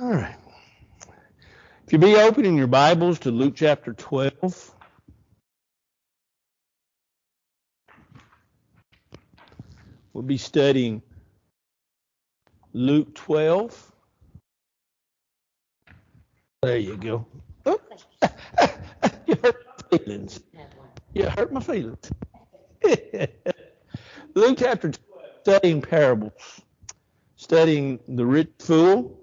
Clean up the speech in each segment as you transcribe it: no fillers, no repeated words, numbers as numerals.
All right. If you be opening your Bibles to Luke chapter 12, we'll be studying Luke 12. There you go. Oh. You hurt my feelings. You hurt my feelings. Luke chapter 12, studying parables, studying the rich fool.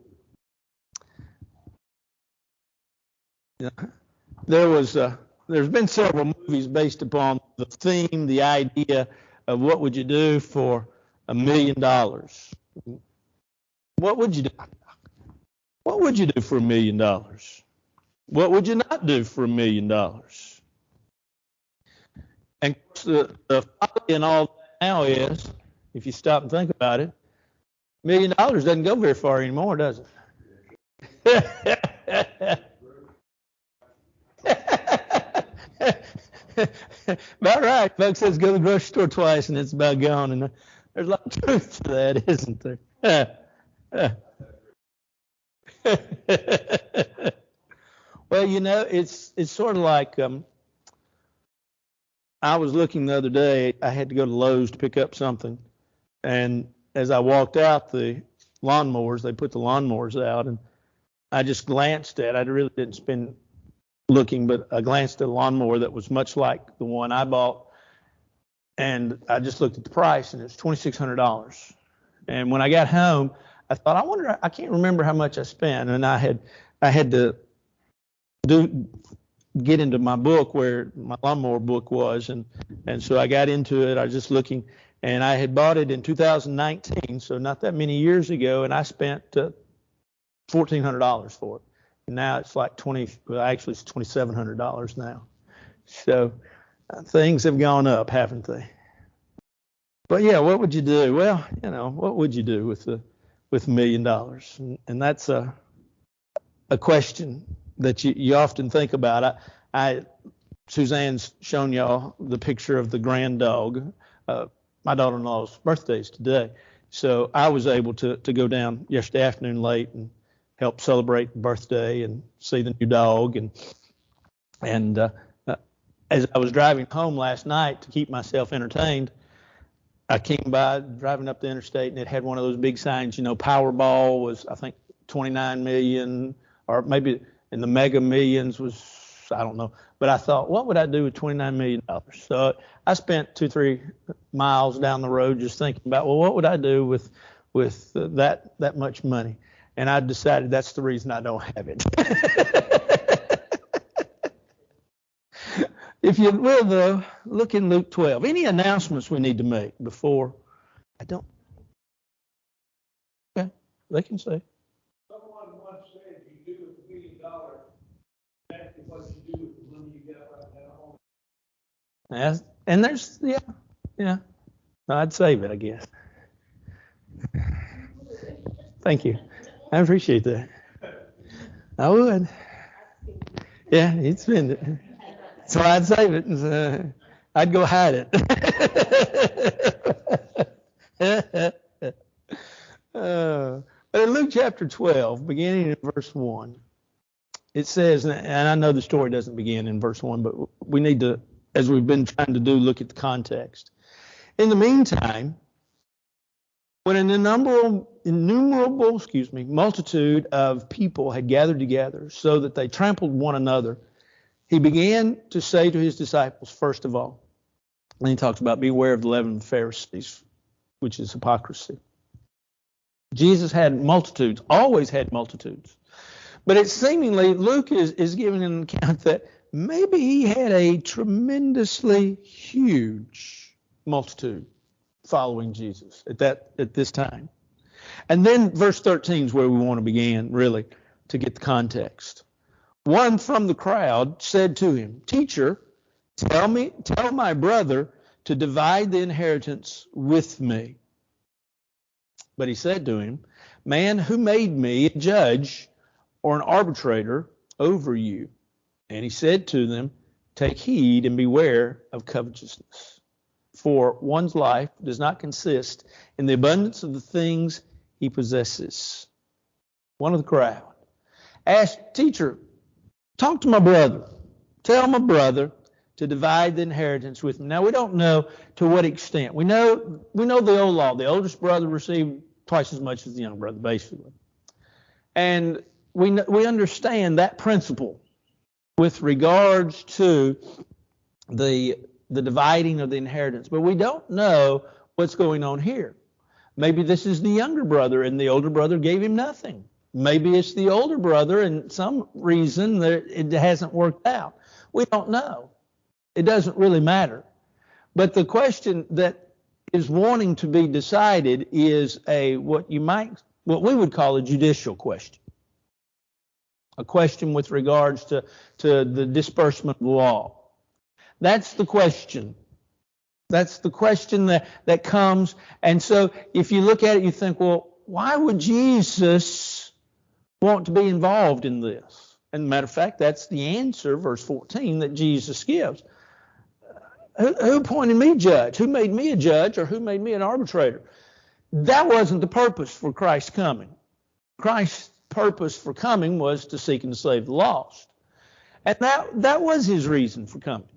There's been several movies based upon the theme, the idea of what would you do for $1 million. What would you do? What would you do for $1 million? What would you not do for $1 million? And the folly in all that now is, if you stop and think about it, $1 million doesn't go very far anymore, does it? About right. Folks says go to the grocery store twice and it's about gone. And there's a lot of truth to that, isn't there? Well, it's sort of like I was looking the other day. I had to go to Lowe's to pick up something, and as I walked out, the lawnmowers, they put the lawnmowers out, and I just glanced at it. I really didn't spend looking, but I glanced at a lawnmower that was much like the one I bought, and I just looked at the price, and it's $2,600. And when I got home, I thought, I can't remember how much I spent, and I had to get into my book where my lawnmower book was, and so I got into it. I was just looking, and I had bought it in 2019, so not that many years ago, and I spent $1,400 for it. And now it's like it's $2,700 now. So things have gone up, haven't they? But yeah, what would you do? Well, what would you do with $1 million? And that's a question that you often think about. Suzanne's shown y'all the picture of the grand dog. My daughter-in-law's birthday is today, so I was able to go down yesterday afternoon late and help celebrate the birthday and see the new dog. And as I was driving home last night to keep myself entertained, I came by driving up the interstate, and it had one of those big signs. Powerball was, I think, 29 million, or maybe in the Mega Millions was, I don't know. But I thought, what would I do with $29 million? So I spent 2-3 miles down the road just thinking about, well, what would I do with that much money? And I decided that's the reason I don't have it. If you will, though, look in Luke 12. Any announcements we need to make before? I don't. Okay, they can say. Someone once said, you do with $1 million, exactly what you do with the money you got right now. And there's, yeah. I'd save it, I guess. Thank you. I appreciate that. I would. Yeah, he'd spend it. So I'd save it. And I'd go hide it. But in Luke chapter 12, beginning in verse 1, it says, and I know the story doesn't begin in verse 1, but we need to, as we've been trying to do, look at the context. In the meantime, when an innumerable multitude of people had gathered together so that they trampled one another, he began to say to his disciples, first of all, and he talks about beware of the leaven of the Pharisees, which is hypocrisy. Jesus had multitudes, always had multitudes. But it's seemingly, Luke is giving an account that maybe he had a tremendously huge multitude following Jesus at this time. And then verse 13 is where we want to begin, really, to get the context. One from the crowd said to him, "Teacher, tell my brother to divide the inheritance with me." But he said to him, "Man, who made me a judge or an arbitrator over you?" And he said to them, "Take heed and beware of covetousness. For one's life does not consist in the abundance of the things he possesses." one of the crowd, asked, "Teacher, talk to my brother. Tell my brother to divide the inheritance with me." Now, we don't know to what extent. We know the old law. The oldest brother received twice as much as the younger brother, basically. And we understand that principle with regards to the dividing of the inheritance. But we don't know what's going on here. Maybe this is the younger brother and the older brother gave him nothing. Maybe it's the older brother and some reason that it hasn't worked out. We don't know. It doesn't really matter. But the question that is wanting to be decided is what we would call a judicial question. A question with regards to the disbursement of the law. That's the question. That's the question that comes. And so if you look at it, you think, well, why would Jesus want to be involved in this? And matter of fact, that's the answer, verse 14, that Jesus gives. Who appointed me judge? Who made me a judge, or who made me an arbitrator? That wasn't the purpose for Christ's coming. Christ's purpose for coming was to seek and to save the lost. And that was his reason for coming.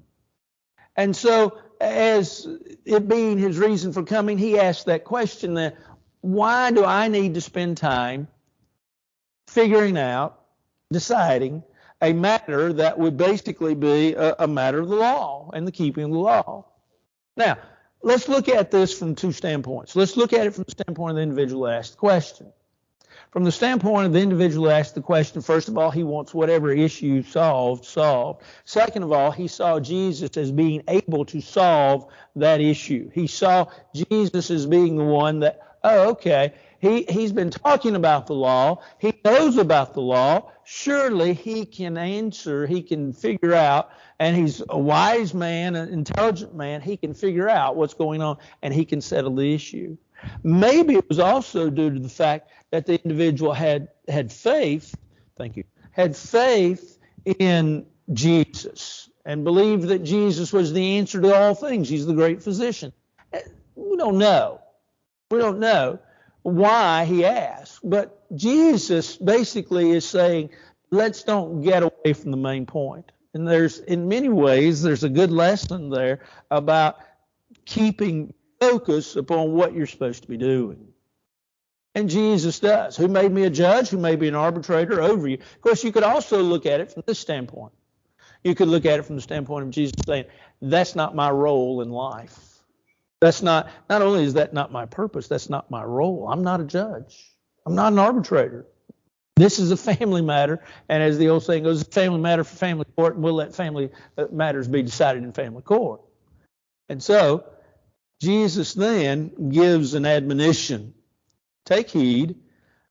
And so, as it being his reason for coming, he asked that question that, why do I need to spend time figuring out, deciding a matter that would basically be a matter of the law and the keeping of the law? Now, let's look at this from two standpoints. Let's look at it from the standpoint of the individual who asked the question. From the standpoint of the individual who asked the question, first of all, he wants whatever issue solved. Second of all, he saw Jesus as being able to solve that issue. He saw Jesus as being the one that, he's been talking about the law. He knows about the law. Surely he can answer, he can figure out, and he's a wise man, an intelligent man. He can figure out what's going on, and he can settle the issue. Maybe it was also due to the fact that the individual had faith, had faith in Jesus and believed that Jesus was the answer to all things. He's the great physician. We don't know. We don't know why he asked, but Jesus basically is saying, let's don't get away from the main point. And in many ways, there's a good lesson there about keeping focus upon what you're supposed to be doing. And Jesus does. Who made me a judge? Who made me an arbitrator over you? Of course, you could also look at it from this standpoint. You could look at it from the standpoint of Jesus saying, that's not my role in life. Not only is that not my purpose, that's not my role. I'm not a judge. I'm not an arbitrator. This is a family matter, and as the old saying goes, it's a family matter for family court, and we'll let family matters be decided in family court. And so, Jesus then gives an admonition. Take heed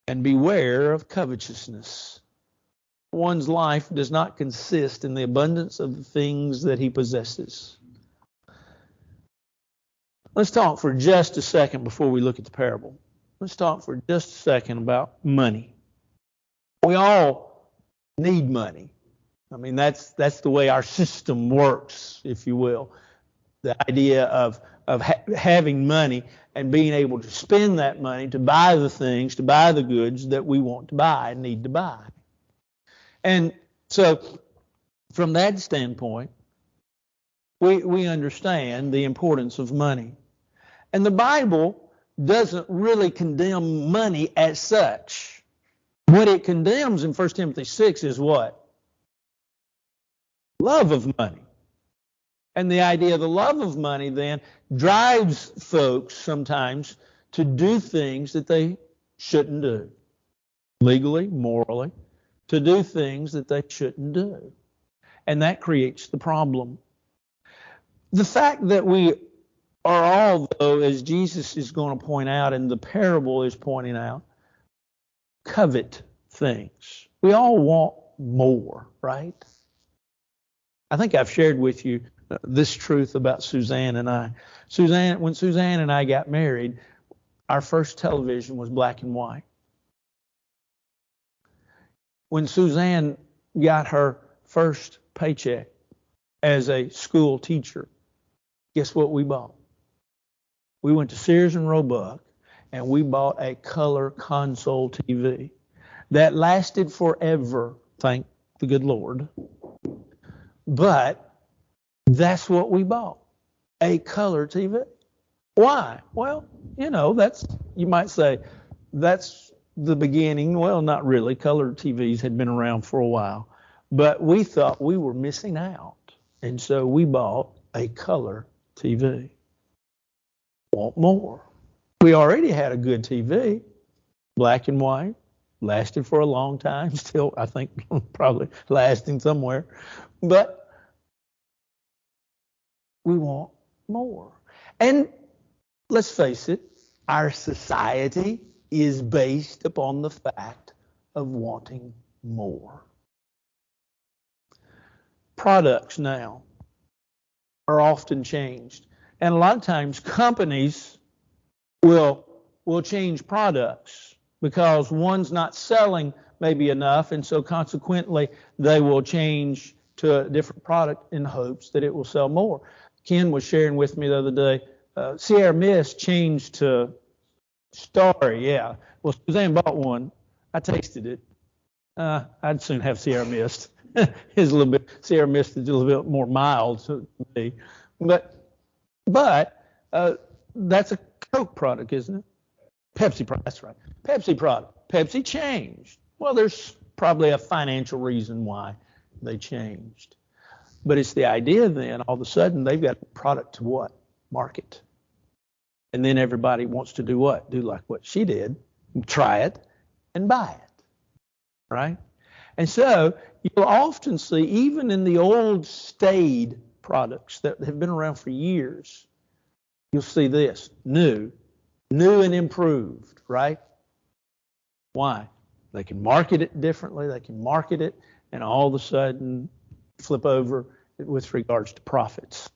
and beware of covetousness. One's life does not consist in the abundance of the things that he possesses. Let's talk for just a second before we look at the parable. Let's talk for just a second about money. We all need money. I mean, that's the way our system works, if you will. The idea of having money and being able to spend that money to buy the things, to buy the goods that we want to buy and need to buy. And so from that standpoint, we understand the importance of money. And the Bible doesn't really condemn money as such. What it condemns in 1 Timothy 6 is what? Love of money. And the idea of the love of money then drives folks sometimes to do things that they shouldn't do. Legally, morally, to do things that they shouldn't do. And that creates the problem. The fact that we are all, though, as Jesus is going to point out and the parable is pointing out, covet things. We all want more, right? I think I've shared with you this truth about Suzanne and I. When Suzanne and I got married, our first television was black and white. When Suzanne got her first paycheck as a school teacher, guess what we bought? We went to Sears and Roebuck and we bought a color console TV. that lasted forever, thank the good Lord. But that's what we bought, a color TV. Why? Well, you might say, that's the beginning. Well, not really. Color TVs had been around for a while. But we thought we were missing out. And so we bought a color TV. Want more? We already had a good TV, black and white, lasted for a long time, still, I think, probably lasting somewhere. But we want more. And let's face it, our society is based upon the fact of wanting more. Products now are often changed. And a lot of times companies will change products because one's not selling maybe enough, and so consequently they will change to a different product in hopes that it will sell more. Ken was sharing with me the other day, Sierra Mist changed to Starry, yeah. Well, Suzanne bought one. I tasted it. I'd soon have Sierra Mist. Sierra Mist is a little bit more mild to me. But that's a Coke product, isn't it? Pepsi product, that's right. Pepsi product. Pepsi changed. Well, there's probably a financial reason why they changed. But it's the idea then, all of a sudden, they've got a product to what? Market. And then everybody wants to do what? Do like what she did, try it and buy it, right? And so you'll often see, even in the old staid products that have been around for years, you'll see this, new and improved, right? Why? They can market it differently. They can market it and all of a sudden flip over with regards to profits.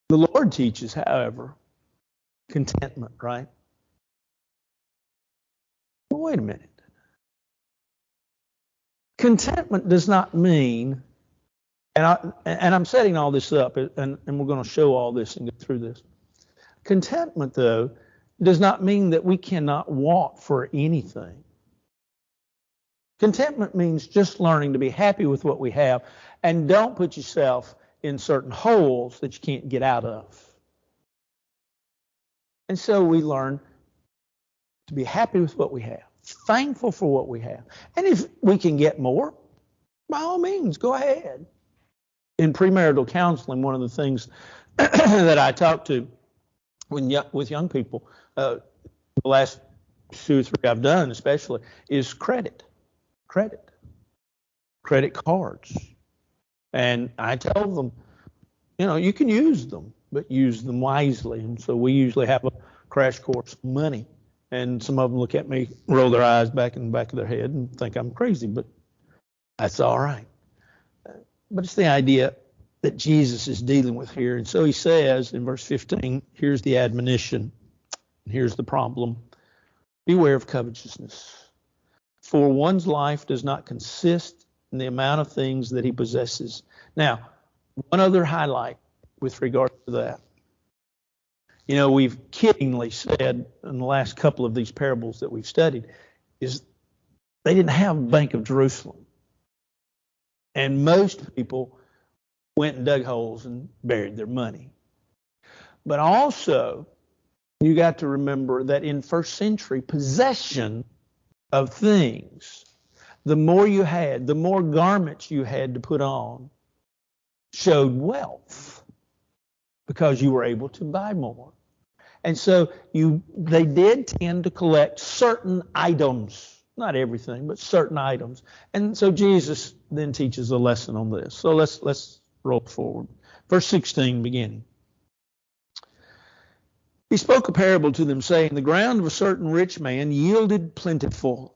The Lord teaches, however, contentment, right? Well, wait a minute. Contentment does not mean, and I'm setting all this up, and we're going to show all this and get through this. Contentment, though, does not mean that we cannot want for anything. Contentment means just learning to be happy with what we have and don't put yourself in certain holes that you can't get out of. And so we learn to be happy with what we have, thankful for what we have. And if we can get more, by all means, go ahead. In premarital counseling, one of the things that I talk to with young people, the last 2 or 3 I've done especially, is credit cards. And I tell them, you can use them, but use them wisely. And so we usually have a crash course on money. And some of them look at me, roll their eyes back in the back of their head and think I'm crazy, but that's all right. But it's the idea that Jesus is dealing with here. And so he says in verse 15, here's the admonition, and here's the problem. Beware of covetousness, for one's life does not consist in the amount of things that he possesses. Now, one other highlight with regard to that. We've kiddingly said in the last couple of these parables that we've studied is they didn't have Bank of Jerusalem. And most people went and dug holes and buried their money. But also, you got to remember that in first century, possession of things, the more you had, the more garments you had to put on, showed wealth because you were able to buy more. And so they did tend to collect certain items, not everything, but certain items. And so Jesus then teaches a lesson on this. So let's roll forward. Verse 16 beginning. He spoke a parable to them, saying, the ground of a certain rich man yielded plentifully.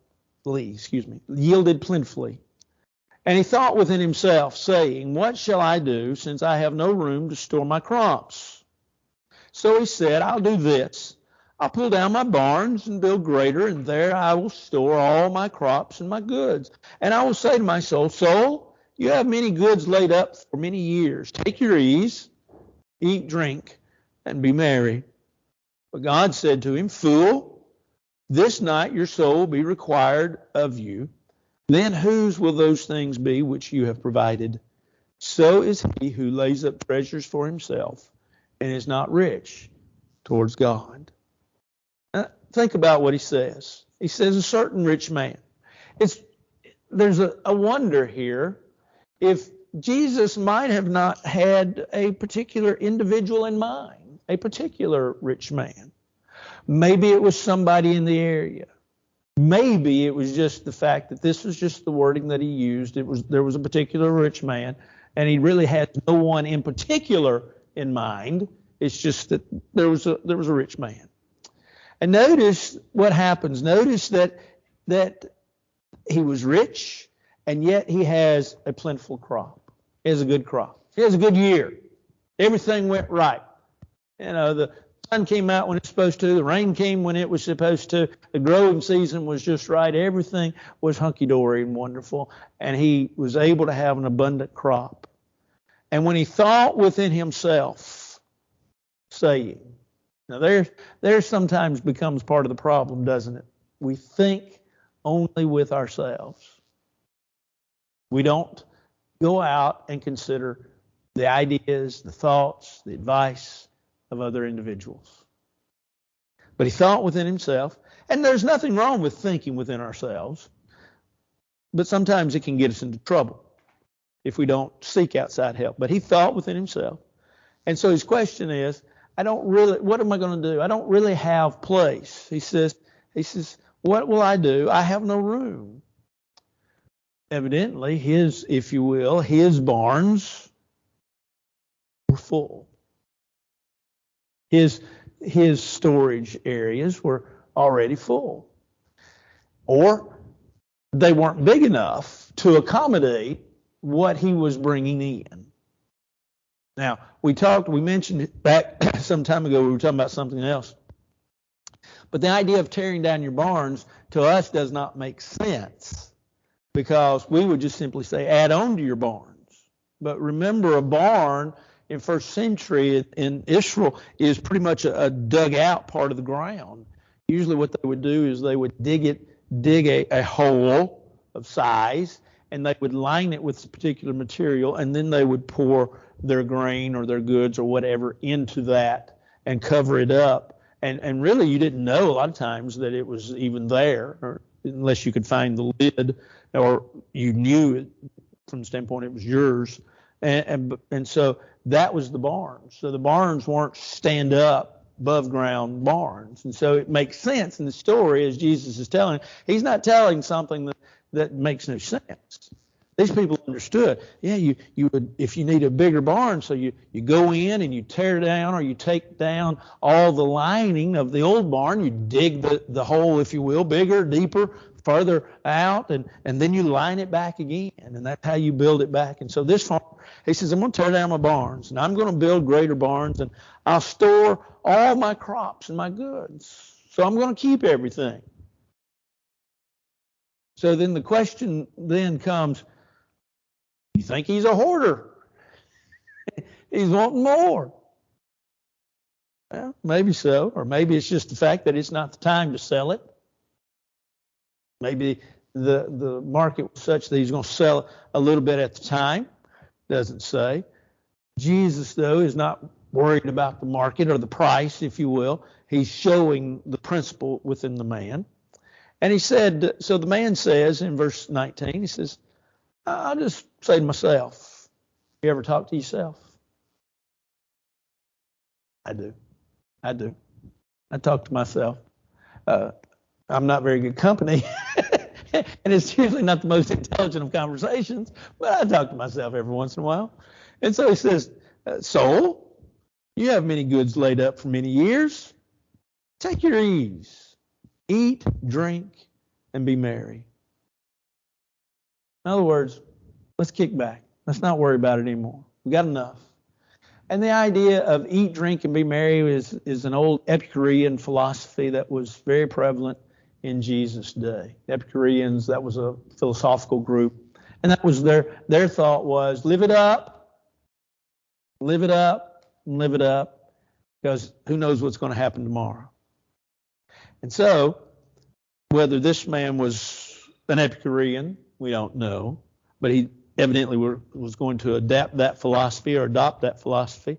And he thought within himself, saying, what shall I do, since I have no room to store my crops? So he said, I'll do this. I'll pull down my barns and build greater, and there I will store all my crops and my goods. And I will say to my soul, soul, you have many goods laid up for many years. Take your ease, eat, drink, and be merry. But God said to him, fool, This night your soul will be required of you. Then whose will those things be which you have provided? So is he who lays up treasures for himself and is not rich towards God. Now, think about what he says. He says a certain rich man. There's a wonder here if Jesus might have not had a particular individual in mind, a particular rich man. Maybe it was somebody in the area. Maybe it was just the fact that this was just the wording that he used. There was a particular rich man, and he really had no one in particular in mind. It's just that there was a rich man. And notice what happens. Notice that he was rich, and yet he has a plentiful crop. He has a good crop. He has a good year. Everything went right. The sun came out when it's supposed to. The rain came when it was supposed to. The growing season was just right. Everything was hunky-dory and wonderful. And he was able to have an abundant crop. And when he thought within himself, saying, now there sometimes becomes part of the problem, doesn't it? We think only with ourselves. We don't go out and consider the ideas, the thoughts, the advice of other individuals. But he thought within himself, and there's nothing wrong with thinking within ourselves, but sometimes it can get us into trouble if we don't seek outside help. But he thought within himself. And so his question is, what am I going to do? I don't really have place. He says, what will I do? I have no room. Evidently, his barns were full. His storage areas were already full. Or they weren't big enough to accommodate what he was bringing in. Now, we mentioned it back some time ago, we were talking about something else. But the idea of tearing down your barns to us does not make sense, because we would just simply say add on to your barns. But remember, a barn in first century in Israel is pretty much a dug out part of the ground. Usually what they would do is they would dig a hole of size, and they would line it with a particular material, and then they would pour their grain or their goods or whatever into that and cover it up. And really you didn't know a lot of times that it was even there, or unless you could find the lid, or you knew it from the standpoint it was yours. And so that was the barns. So the barns weren't stand up above ground barns. And so it makes sense in the story as Jesus is telling. He's not telling something that makes no sense. These people understood. Yeah, you would, if you need a bigger barn, so you go in and you tear down, or you take down all the lining of the old barn, you dig the hole, if you will, bigger, deeper, further out, and then you line it back again, and that's how you build it back. And so this farmer, he says, I'm going to tear down my barns, and I'm going to build greater barns, and I'll store all my crops and my goods. So I'm going to keep everything. So then the question then comes, you think he's a hoarder? He's wanting more. Well, maybe so, or maybe it's just the fact that it's not the time to sell it. Maybe the market was such that he's going to sell a little bit at the time. Doesn't say. Jesus, though, is not worried about the market or the price, if you will. He's showing the principle within the man. And he said, so the man says in verse 19, he says, I'll just say to myself, you ever talk to yourself? I do. I talk to myself. I'm not very good company, and it's usually not the most intelligent of conversations, but I talk to myself every once in a while. And so he says, soul, you have many goods laid up for many years. Take your ease. Eat, drink, and be merry. In other words, let's kick back. Let's not worry about it anymore. We got enough. And the idea of eat, drink, and be merry is an old Epicurean philosophy that was very prevalent in Jesus' day. The Epicureans, that was a philosophical group. And that was their thought was, live it up, and live it up, because who knows what's going to happen tomorrow. And so Whether this man was an Epicurean, we don't know, but he evidently was going to adapt that philosophy or adopt that philosophy.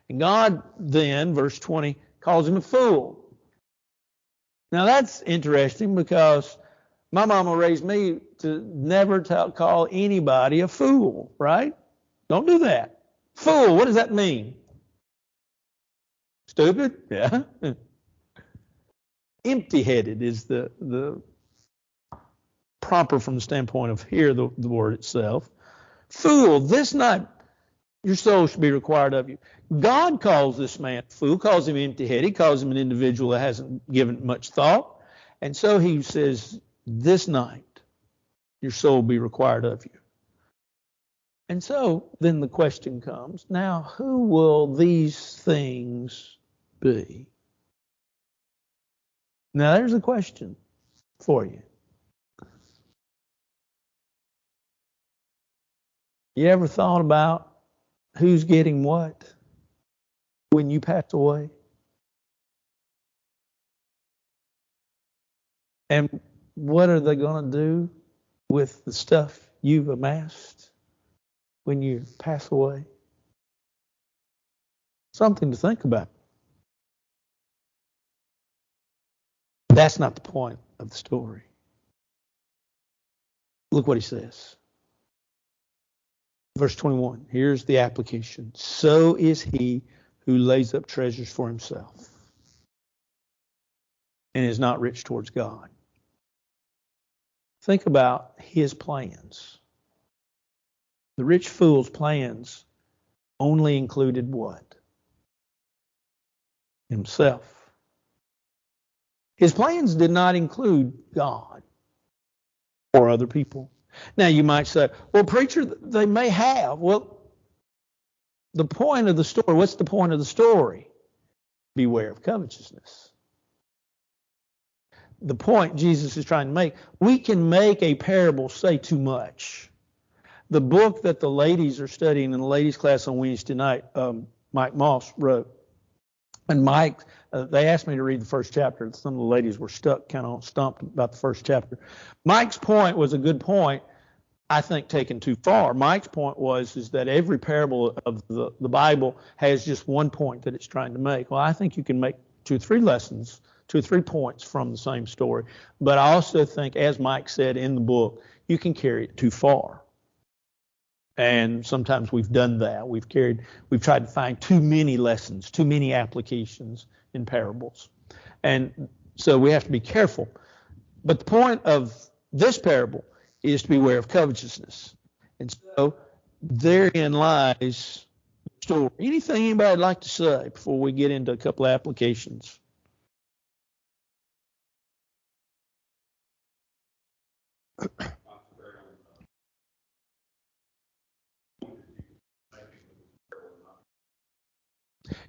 And God then, verse 20, calls him a fool. Now that's interesting because my mama raised me to never call anybody a fool, right? Don't do that. Fool, what does that mean? Stupid? Yeah. Empty-headed is the proper from the standpoint of here, the word itself. Fool, this night your soul should be required of you. God calls this man a fool, calls him empty-headed, calls him an individual that hasn't given much thought. And so he says, this night your soul will be required of you. And so then the question comes, now who will these things be? Now there's a question for you. You ever thought about who's getting what when you pass away? And what are they going to do with the stuff you've amassed when you pass away? Something to think about. That's not the point of the story. Look what he says. Verse 21, here's the application. So is he who lays up treasures for himself and is not rich towards God. Think about his plans. The rich fool's plans only included what? Himself. His plans did not include God or other people. Now you might say, well, preacher, they may have. Well, the point of the story, what's the point of the story? Beware of covetousness. The point Jesus is trying to make, we can make a parable say too much. The book that the ladies are studying in the ladies' class on Wednesday night, Mike Moss wrote. And Mike, they asked me to read the first chapter. Some of the ladies were stuck, kind of stumped about the first chapter. Mike's point was a good point, I think taken too far. Mike's point is that every parable of the Bible has just one point that it's trying to make. Well, I think you can make 2 or 3 lessons, 2 or 3 points from the same story. But I also think, as Mike said in the book, you can carry it too far. And sometimes we've done that. We've tried to find too many lessons, too many applications in parables. And so we have to be careful. But the point of this parable is to beware of covetousness. And so therein lies the story. Anything anybody would like to say before we get into a couple of applications?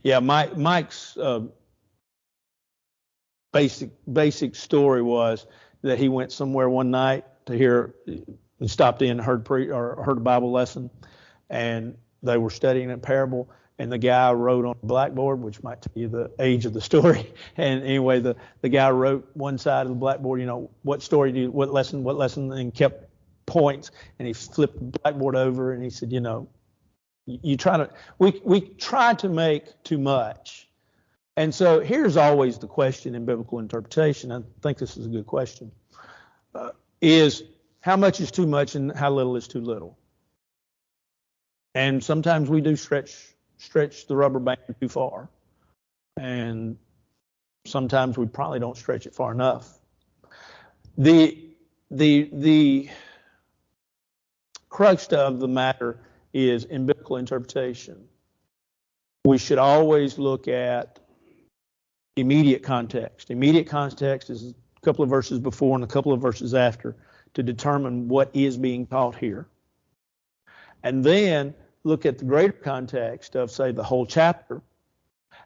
Yeah, Mike's basic story was that he went somewhere one night to hear, and stopped in and heard a Bible lesson, and they were studying a parable, and the guy wrote on a blackboard, which might tell you the age of the story. And anyway, the guy wrote one side of the blackboard, what lesson, and kept points, and he flipped the blackboard over, and he said, we try to make too much. And so here's always the question in biblical interpretation. I think this is a good question. Is how much is too much and how little is too little? And sometimes we do stretch the rubber band too far. And sometimes we probably don't stretch it far enough. The crux of the matter is in biblical interpretation. We should always look at immediate context. Immediate context is a couple of verses before and a couple of verses after to determine what is being taught here. And then look at the greater context of, say, the whole chapter,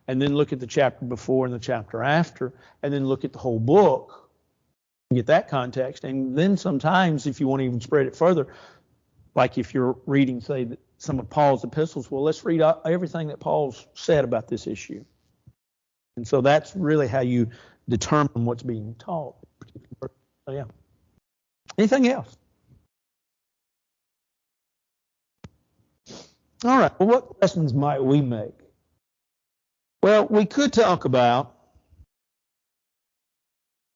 and then look at the chapter before and the chapter after, and then look at the whole book and get that context. And then sometimes, if you want to even spread it further, like if you're reading, say, some of Paul's epistles, well, let's read everything that Paul's said about this issue. And so that's really how you determine what's being taught. Oh, yeah. Anything else? All right. Well, what lessons might we make? Well, we could talk about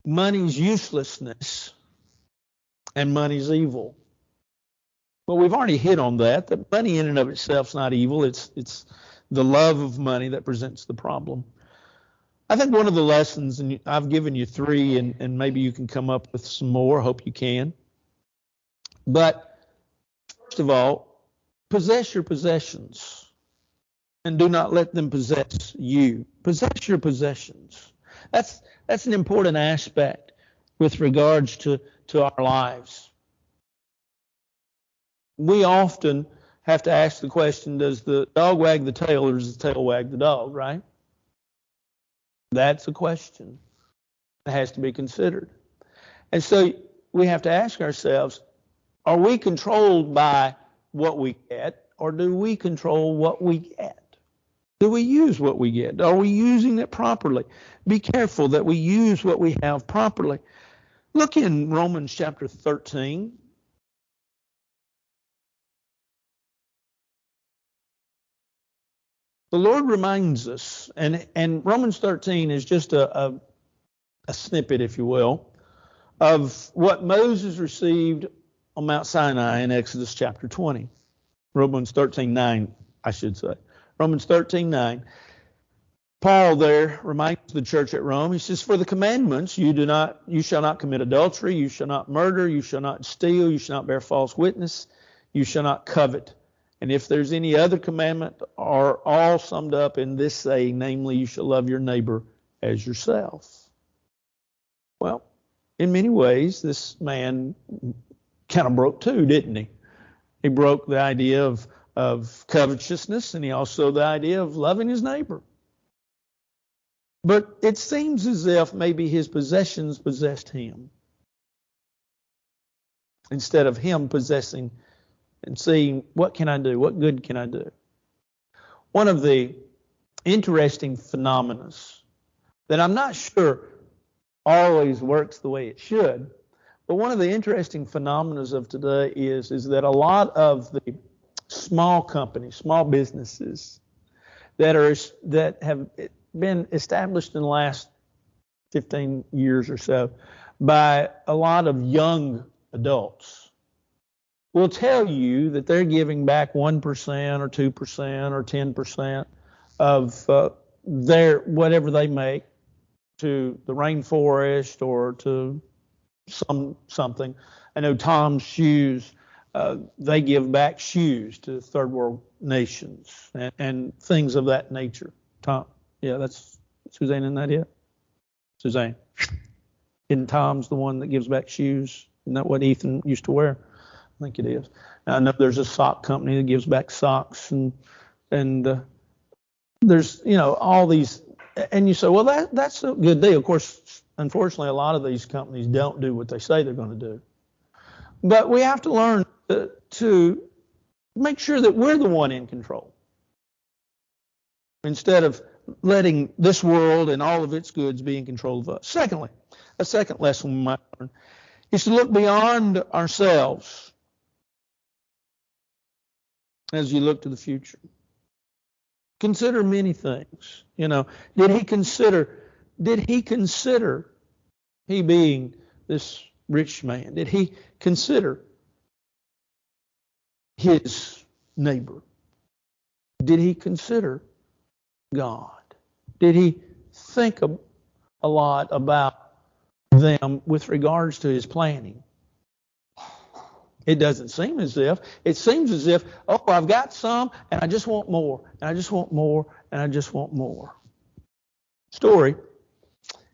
money's uselessness and money's evil. Well, we've already hit on that. That money in and of itself is not evil. It's the love of money that presents the problem. I think one of the lessons, and I've given you 3, and maybe you can come up with some more. I hope you can. But first of all, possess your possessions and do not let them possess you. Possess your possessions. That's an important aspect with regards to our lives. We often have to ask the question, does the dog wag the tail or does the tail wag the dog, right? That's a question that has to be considered. And so we have to ask ourselves, are we controlled by what we get, or do we control what we get? Do we use what we get? Are we using it properly? Be careful that we use what we have properly. Look in Romans chapter 13. The Lord reminds us, and Romans 13 is just a snippet, if you will, of what Moses received on Mount Sinai in Exodus chapter 20. Romans 13:9, I should say. Romans 13:9. Paul there reminds the church at Rome, he says, for the commandments, you shall not commit adultery, you shall not murder, you shall not steal, you shall not bear false witness, you shall not covet. And if there's any other commandment, are all summed up in this saying, namely, you shall love your neighbor as yourself. Well, in many ways, this man kind of broke 2, didn't he? He broke the idea of covetousness, and he also the idea of loving his neighbor. But it seems as if maybe his possessions possessed him, instead of him possessing and seeing, what can I do? What good can I do? One of the interesting phenomena that I'm not sure always works the way it should, but one of the interesting phenomena of today is that a lot of the small companies, small businesses that have been established in the last 15 years or so by a lot of young adults will tell you that they're giving back 1% or 2% or 10% of their whatever they make to the rainforest or to something. I know Tom's Shoes, they give back shoes to third world nations and things of that nature. Tom, yeah, that's Suzanne, isn't that it? Suzanne, isn't Tom's the one that gives back shoes? Isn't that what Ethan used to wear? I think it is. I know there's a sock company that gives back socks, and there's all these, and you say, well, that's a good deal. Of course, unfortunately, a lot of these companies don't do what they say they're going to do. But we have to learn to make sure that we're the one in control, instead of letting this world and all of its goods be in control of us. Secondly, a second lesson we might learn is to look beyond ourselves as you look to the future. Consider many things. Did he consider, he being this rich man, did he consider his neighbor? Did he consider God? Did he think a lot about them with regards to his planning? It doesn't seem as if. It seems as if, I've got some, and I just want more, and I just want more, and I just want more. Story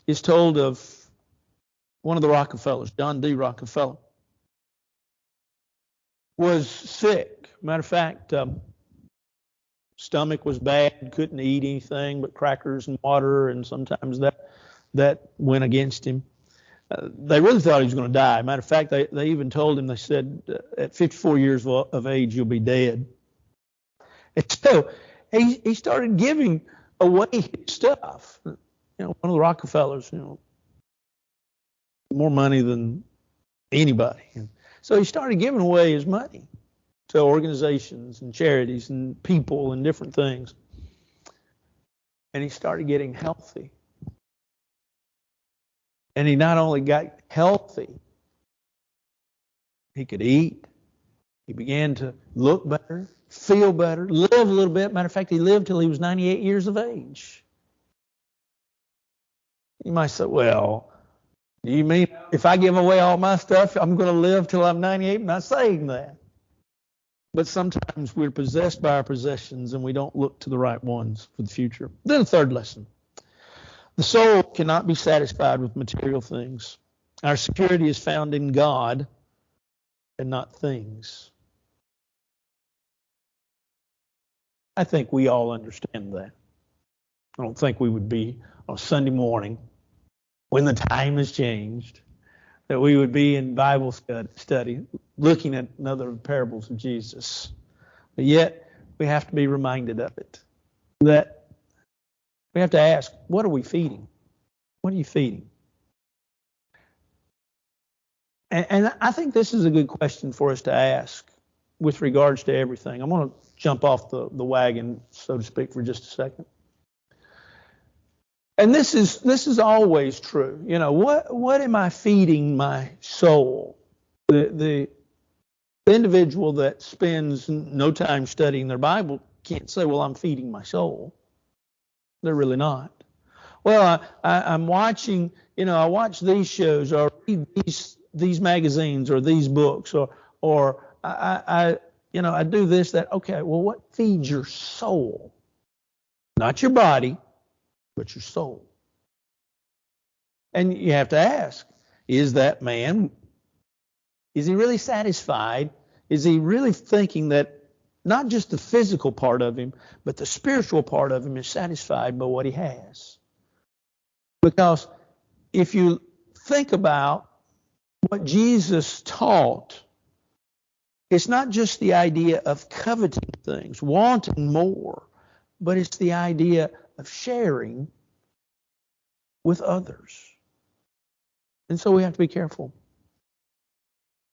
is told of one of the Rockefellers, John D. Rockefeller, was sick. Matter of fact, stomach was bad, couldn't eat anything but crackers and water, and sometimes that went against him. They really thought he was going to die. Matter of fact, they even told him, they said, at 54 years of age, you'll be dead. And so he started giving away his stuff. One of the Rockefellers, more money than anybody. And so he started giving away his money to organizations and charities and people and different things. And he started getting healthy. And he not only got healthy, he could eat. He began to look better, feel better, live a little bit. Matter of fact, he lived till he was 98 years of age. You might say, well, do you mean if I give away all my stuff, I'm going to live till I'm 98? I'm not saying that. But sometimes we're possessed by our possessions and we don't look to the right ones for the future. Then a third lesson. The soul cannot be satisfied with material things. Our security is found in God and not things. I think we all understand that. I don't think we would be on Sunday morning when the time has changed, that we would be in Bible study looking at another parables of Jesus. But yet, we have to be reminded of it. That we have to ask, what are we feeding? What are you feeding? And I think this is a good question for us to ask with regards to everything. I'm going to jump off the wagon, so to speak, for just a second. And this is always true. You know, what am I feeding my soul? The individual that spends no time studying their Bible can't say, well, I'm feeding my soul. They're really not. Well, I'm watching, I watch these shows or read these magazines or these books or I do this, that. Okay, well, what feeds your soul? Not your body, but your soul. And you have to ask, is that man, is he really satisfied? Is he really thinking that not just the physical part of him, but the spiritual part of him is satisfied by what he has? Because if you think about what Jesus taught, it's not just the idea of coveting things, wanting more, but it's the idea of sharing with others. And so we have to be careful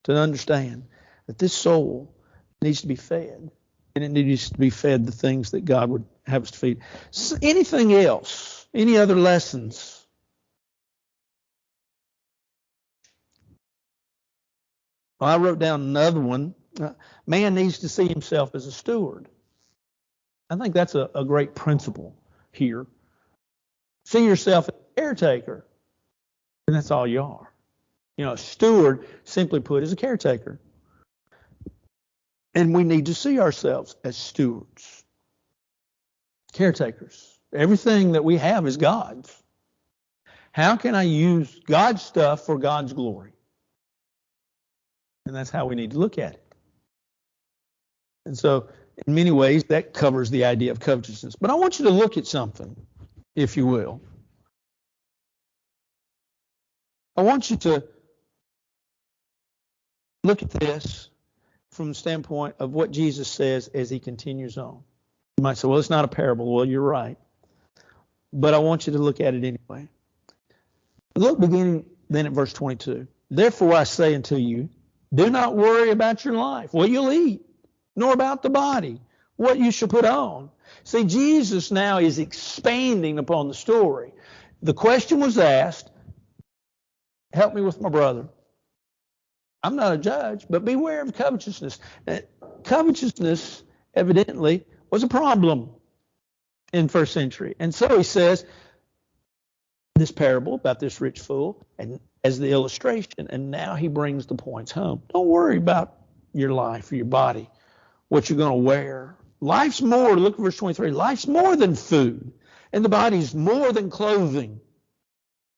to understand that this soul needs to be fed, and it needs to be fed the things that God would have us to feed. So anything else? Any other lessons? Well, I wrote down another one. Man needs to see himself as a steward. I think that's a great principle here. See yourself as a caretaker, and that's all you are. A steward, simply put, is a caretaker. And we need to see ourselves as stewards, caretakers. Everything that we have is God's. How can I use God's stuff for God's glory? And that's how we need to look at it. And so, in many ways, that covers the idea of covetousness. But I want you to look at something, if you will. I want you to look at this from the standpoint of what Jesus says as he continues on. You might say, well, it's not a parable. Well, you're right. But I want you to look at it anyway. Look beginning then at verse 22. Therefore I say unto you, do not worry about your life, what you'll eat, nor about the body, what you shall put on. See, Jesus now is expanding upon the story. The question was asked, help me with my brother. I'm not a judge, but beware of covetousness. Covetousness, evidently, was a problem in first century. And so he says this parable about this rich fool and as the illustration, and now he brings the points home. Don't worry about your life or your body, what you're going to wear. Life's more, look at verse 23, life's more than food, and the body's more than clothing.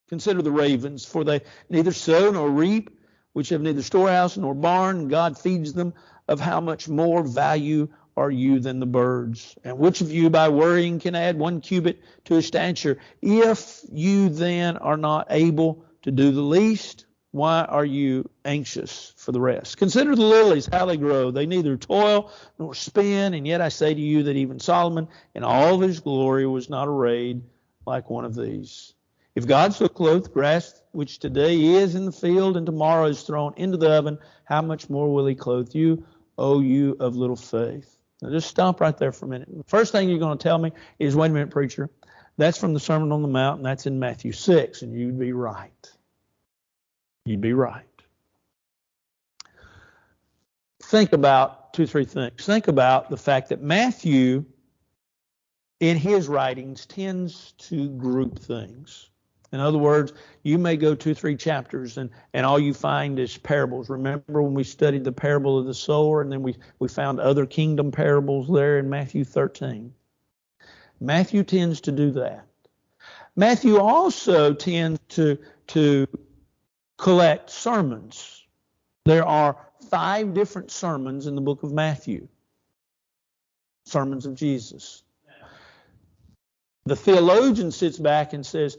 Consider the ravens, for they neither sow nor reap, which have neither storehouse nor barn, and God feeds them. Of how much more value are you than the birds? And which of you by worrying can add 1 cubit to his stature? If you then are not able to do the least, why are you anxious for the rest? Consider the lilies, how they grow. They neither toil nor spin, and yet I say to you that even Solomon in all of his glory was not arrayed like one of these. If God so clothed the grass, which today is in the field and tomorrow is thrown into the oven, how much more will he clothe you, O you of little faith? Now just stop right there for a minute. The first thing you're going to tell me is, wait a minute, preacher, that's from the Sermon on the Mount, and that's in Matthew 6, and you'd be right. You'd be right. Think about 2 or 3 things. Think about the fact that Matthew, in his writings, tends to group things. In other words, you may go 2 or 3 chapters and all you find is parables. Remember when we studied the parable of the sower, and then we found other kingdom parables there in Matthew 13. Matthew tends to do that. Matthew also tends to collect sermons. There are 5 different sermons in the book of Matthew. Sermons of Jesus. The theologian sits back and says,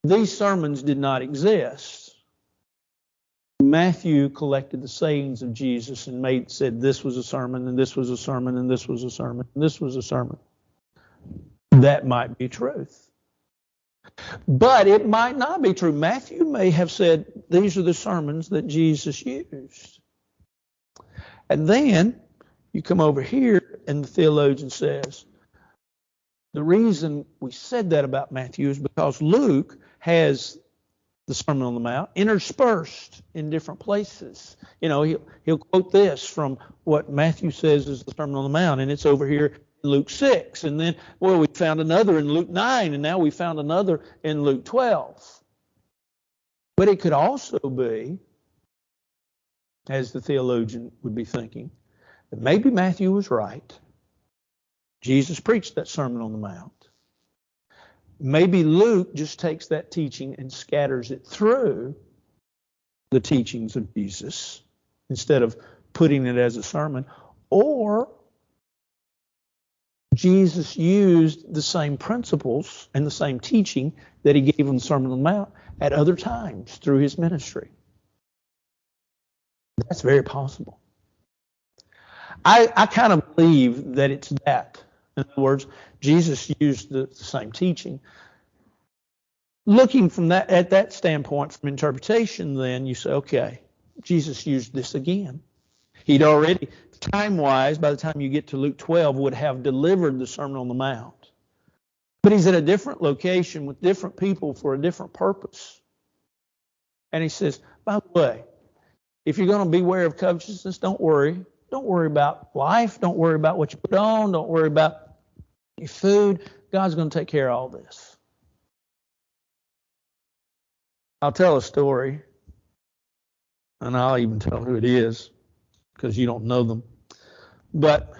these sermons did not exist. Matthew collected the sayings of Jesus and said this was a sermon, and this was a sermon, and this was a sermon, and this was a sermon. That might be truth. But it might not be true. Matthew may have said these are the sermons that Jesus used. And then you come over here and the theologian says, the reason we said that about Matthew is because Luke has the Sermon on the Mount interspersed in different places. You know, he'll quote this from what Matthew says is the Sermon on the Mount, and it's over here in Luke 6. And then, well, we found another in Luke 9, and now we found another in Luke 12. But it could also be, as the theologian would be thinking, that maybe Matthew was right. Jesus preached that Sermon on the Mount. Maybe Luke just takes that teaching and scatters it through the teachings of Jesus instead of putting it as a sermon. Or Jesus used the same principles and the same teaching that he gave in the Sermon on the Mount at other times through his ministry. That's very possible. I kind of believe that it's that. In other words, Jesus used the same teaching. Looking from that at that standpoint from interpretation, then you say, okay, Jesus used this again. He'd already, time-wise, by the time you get to Luke 12, would have delivered the Sermon on the Mount. But he's at a different location with different people for a different purpose. And he says, by the way, if you're going to beware of covetousness, don't worry. Don't worry about life. Don't worry about what you put on. Don't worry about your food. God's going to take care of all this. I'll tell a story, and I'll even tell who it is because you don't know them. But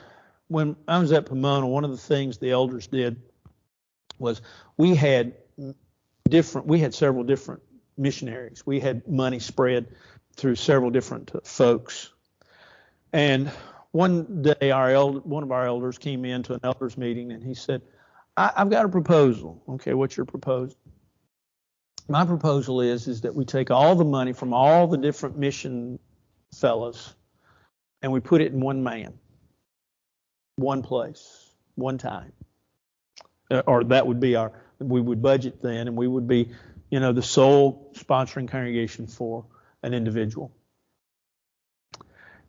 when I was at Pomona, one of the things the elders did was we had several different missionaries. We had money spread through several different folks. And one day, one of our elders came into an elders meeting, and he said, I've got a proposal. Okay, what's your proposal? My proposal is that we take all the money from all the different mission fellows, and we put it in one man, one place, one time. Or that would be we would budget then, and we would be, the sole sponsoring congregation for an individual.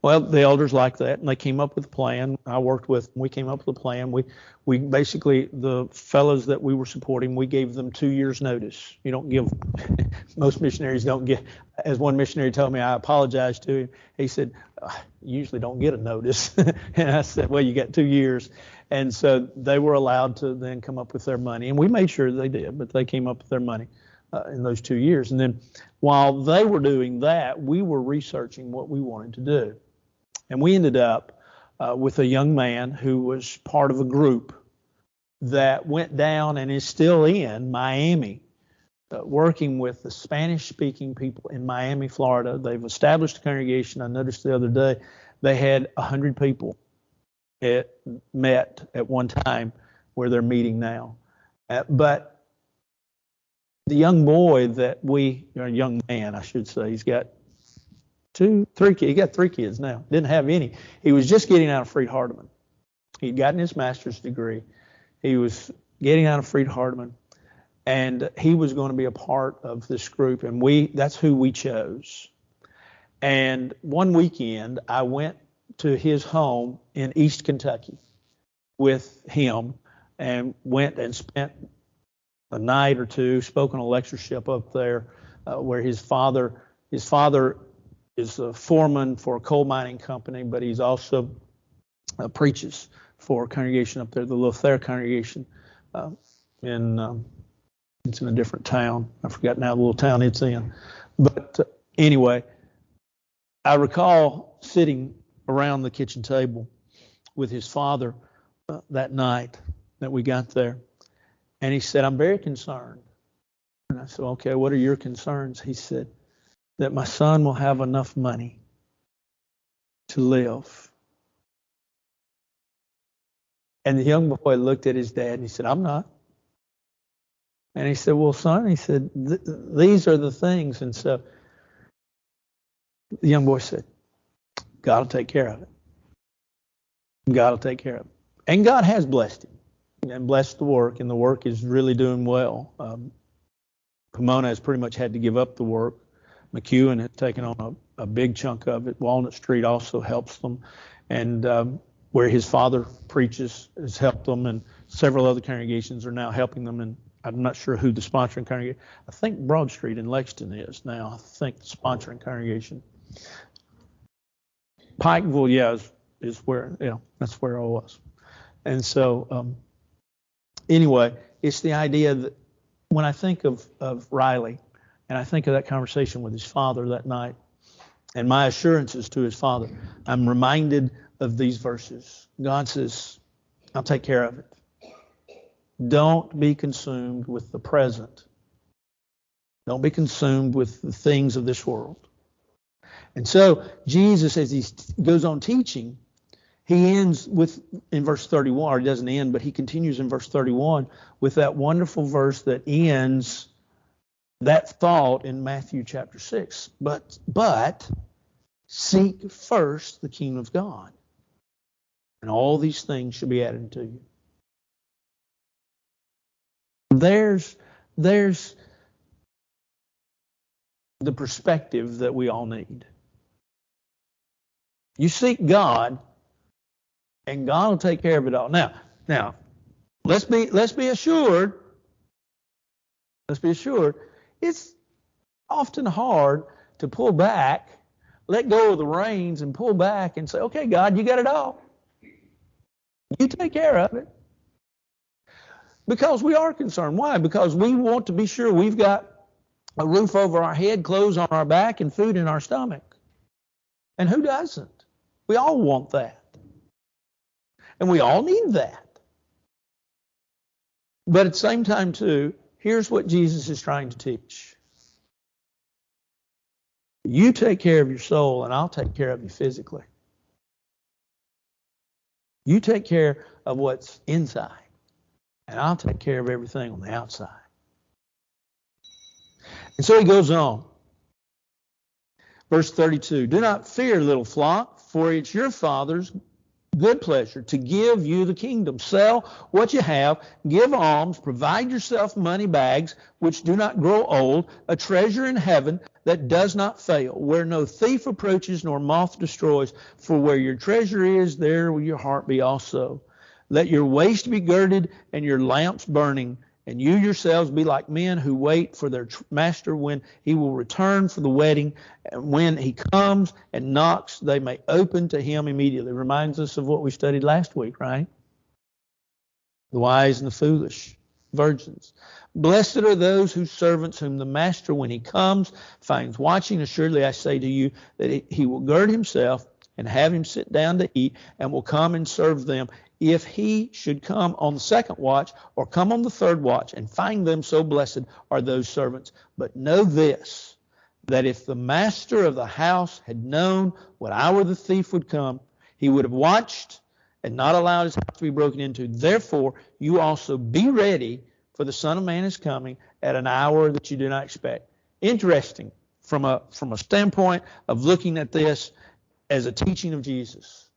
Well, the elders liked that, and they came up with a plan. I worked with them. We came up with a plan. We basically, the fellows that we were supporting, we gave them 2 years notice. You don't give, most missionaries don't get, as one missionary told me, I apologized to him. He said, you usually don't get a notice. And I said, well, you got 2 years. And so they were allowed to then come up with their money. And we made sure they did, but they came up with their money in those 2 years. And then while they were doing that, we were researching what we wanted to do. And we ended up with a young man who was part of a group that went down and is still in Miami, working with the Spanish-speaking people in Miami, Florida. They've established a congregation. I noticed the other day they had 100 people met at one time where they're meeting now. But the young boy young man, I should say, he's got 3 kids. He got 3 kids now. Didn't have any. He was just getting out of Freed-Hardeman. He'd gotten his master's degree. He was getting out of Freed-Hardeman. And he was going to be a part of this group, and that's who we chose. And one weekend, I went to his home in East Kentucky with him and went and spent a night or two, spoke on a lectureship up there where his father is a foreman for a coal mining company, but he's also preaches for a congregation up there, the Lothair congregation it's in a different town. I forgot now the little town it's in. But anyway, I recall sitting around the kitchen table with his father that night that we got there. And he said, I'm very concerned. And I said, okay, what are your concerns? He said, that my son will have enough money to live. And the young boy looked at his dad and he said, I'm not. And he said, well, son, he said, these are the things. And so the young boy said, God will take care of it. God will take care of it. And God has blessed him and blessed the work, and the work is really doing well. Pomona has pretty much had to give up the work. McEwen has taken on a big chunk of it. Walnut Street also helps them. And where his father preaches has helped them, and several other congregations are now helping them. And I'm not sure who the sponsoring congregation. I think Broad Street in Lexington is now. I think the sponsoring congregation. Pikeville, yeah, is where, that's where I was. And so, anyway, it's the idea that when I think of Riley, and I think of that conversation with his father that night, and my assurances to his father, I'm reminded of these verses. God says, I'll take care of it. Don't be consumed with the present. Don't be consumed with the things of this world. And so Jesus, as he goes on teaching, he ends in verse 31, or he doesn't end, but he continues in verse 31 with that wonderful verse that ends that thought in Matthew chapter 6. But seek first the kingdom of God, and all these things shall be added to you. There's the perspective that we all need. You seek God, and God will take care of it all. Now, let's be assured. Let's be assured. It's often hard to pull back, let go of the reins, and pull back and say, "Okay, God, you got it all. You take care of it." Because we are concerned. Why? Because we want to be sure we've got a roof over our head, clothes on our back, and food in our stomach. And who doesn't? We all want that. And we all need that. But at the same time, too, here's what Jesus is trying to teach. You take care of your soul, and I'll take care of you physically. You take care of what's inside, and I'll take care of everything on the outside. And so he goes on. Verse 32, do not fear, little flock, for it's your Father's good pleasure to give you the kingdom. Sell what you have, give alms, provide yourself money bags which do not grow old, a treasure in heaven that does not fail, where no thief approaches nor moth destroys. For where your treasure is, there will your heart be also. Let your waist be girded and your lamps burning, and you yourselves be like men who wait for their master when he will return for the wedding. And when he comes and knocks, they may open to him immediately. Reminds us of what we studied last week, right? The wise and the foolish virgins. Blessed are those whose servants whom the master, when he comes, finds watching. Assuredly, I say to you that he will gird himself and have him sit down to eat, and will come and serve them. If he should come on the second watch or come on the third watch and find them, so blessed are those servants. But know this, that if the master of the house had known what hour the thief would come, he would have watched and not allowed his house to be broken into. Therefore, you also be ready, for the Son of Man is coming at an hour that you do not expect. Interesting from a standpoint of looking at this as a teaching of Jesus.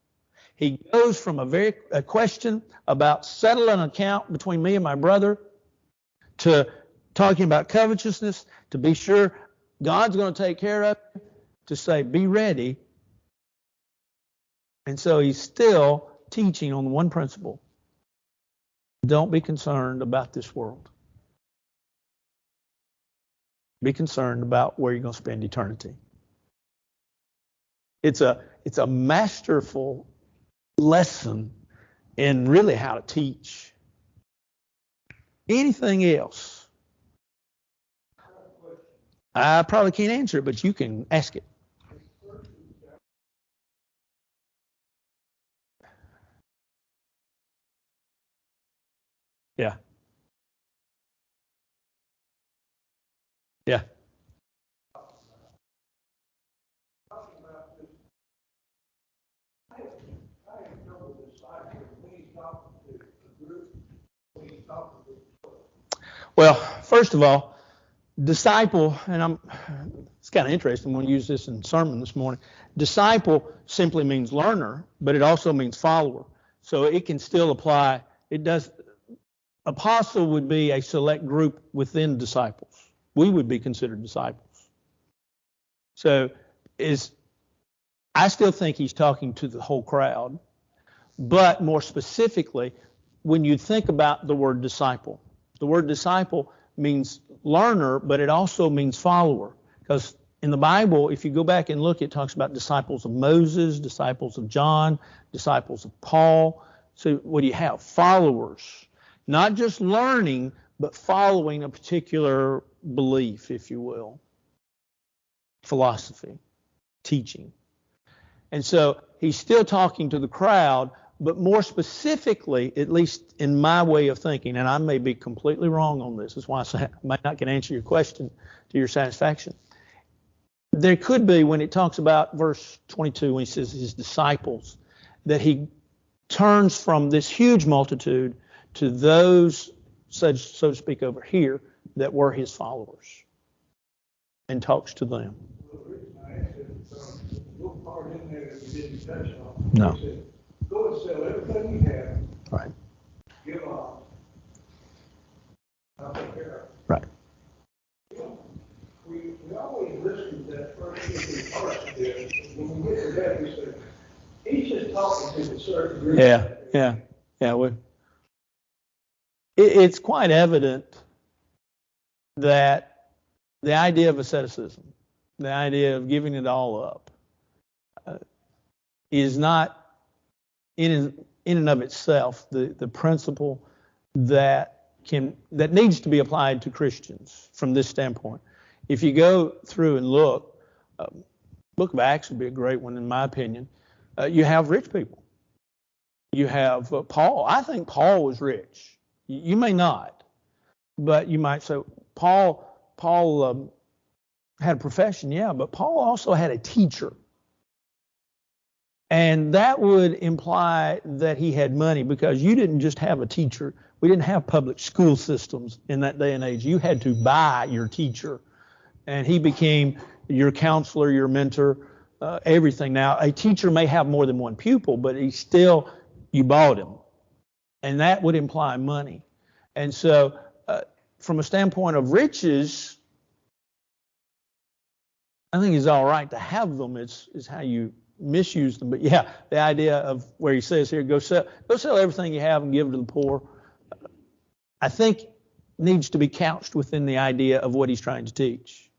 He goes from a question about settle an account between me and my brother to talking about covetousness, to be sure God's going to take care of it, to say, be ready. And so he's still teaching on one principle. Don't be concerned about this world. Be concerned about where you're going to spend eternity. It's a masterful lesson in really how to teach. Anything else, I probably can't answer it, but you can ask it. Yeah. Yeah. Well, first of all, disciple, and it's kind of interesting when we use this in sermon this morning. Disciple simply means learner, but it also means follower. So it can still apply. It does. Apostle would be a select group within disciples. We would be considered disciples. So I still think he's talking to the whole crowd, but more specifically, when you think about the word disciple means learner, but it also means follower. Because in the Bible, if you go back and look, it talks about disciples of Moses, disciples of John, disciples of Paul. So what do you have? Followers. Not just learning, but following a particular belief, if you will. Philosophy, teaching. And so he's still talking to the crowd, but more specifically, at least in my way of thinking, and I may be completely wrong on this, that's why I say I might not can answer your question to your satisfaction. There could be, when it talks about verse 22, when he says his disciples, that he turns from this huge multitude to those, so to speak, over here, that were his followers, and talks to them. No. Go and sell everything you have. Right. Give up. I'll take care of it. Right. You know, we always listen to that first 2 parts of this. When we get to that, we say, he's just talking to a certain group. Yeah. It's quite evident that the idea of asceticism, the idea of giving it all up, is not in and of itself the principle that needs to be applied to Christians from this standpoint. If you go through and look, Book of Acts would be a great one in my opinion. You have rich people. You have Paul. I think Paul was rich. You may not, but you might say Paul had a profession, yeah, but Paul also had a teacher. And that would imply that he had money, because you didn't just have a teacher. We didn't have public school systems in that day and age. You had to buy your teacher, and he became your counselor, your mentor, everything. Now, a teacher may have more than one pupil, but you bought him, and that would imply money. And so from a standpoint of riches, I think it's all right to have them. It's how you misuse them. But yeah, the idea of where he says here, go sell everything you have and give it to the poor, I think needs to be couched within the idea of what he's trying to teach.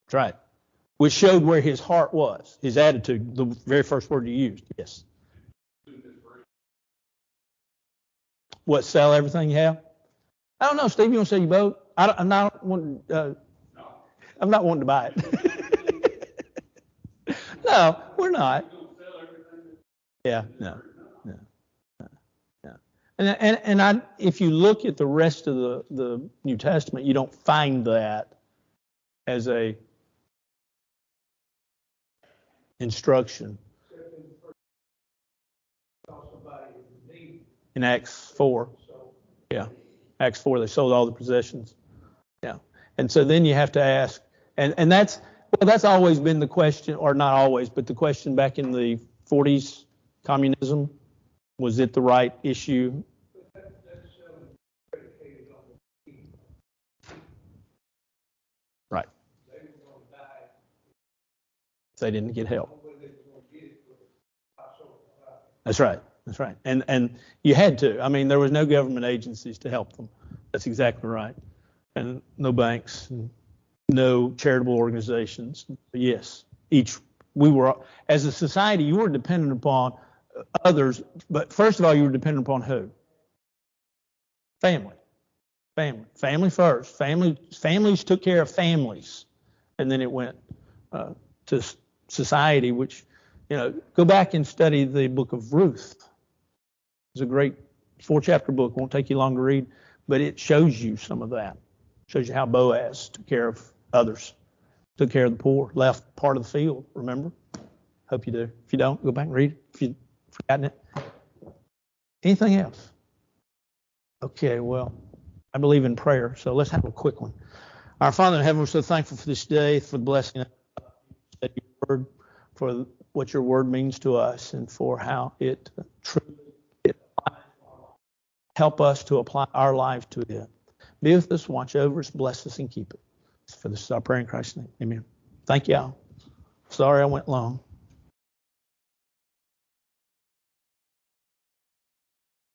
That's right. Which showed where his heart was, his attitude, the very first word you used. Yes. What, sell everything you have? I don't know, Steve. You want to sell your boat? I'm not wanting to buy it. No, we're not. Yeah, no. And if you look at the rest of the New Testament, you don't find that as a instruction. In Acts 4. Yeah. Acts 4, they sold all the possessions. Yeah. And so then you have to ask, and that's, Well, that's always been the question, or not always, but the question back in the 40s, communism, was it the right issue? That's predicated on the people. Right. They were going to die. If they didn't get help. The only way they were going to get it was by social society. That's right. That's right. And you had to. I mean, there was no government agencies to help them. That's exactly right. And no banks, and no charitable organizations. But yes, we were, as a society, you were dependent upon others. But first of all, you were dependent upon who? Family. Family first. Families took care of families. And then it went to society, which, go back and study the book of Ruth. It's a great 4-chapter book. Won't take you long to read, but it shows you some of that. Shows you how Boaz took care of others, took care of the poor, left part of the field. Remember? Hope you do. If you don't, go back and read it. If you've forgotten it. Anything else? Okay, well, I believe in prayer, so let's have a quick one. Our Father in heaven, we're so thankful for this day, for the blessing of your word, for what your word means to us, and for how it truly help us to apply our life to it. Be with us, watch over us, bless us, and keep it. For this is our prayer in Christ's name. Amen. Thank y'all. Sorry I went long.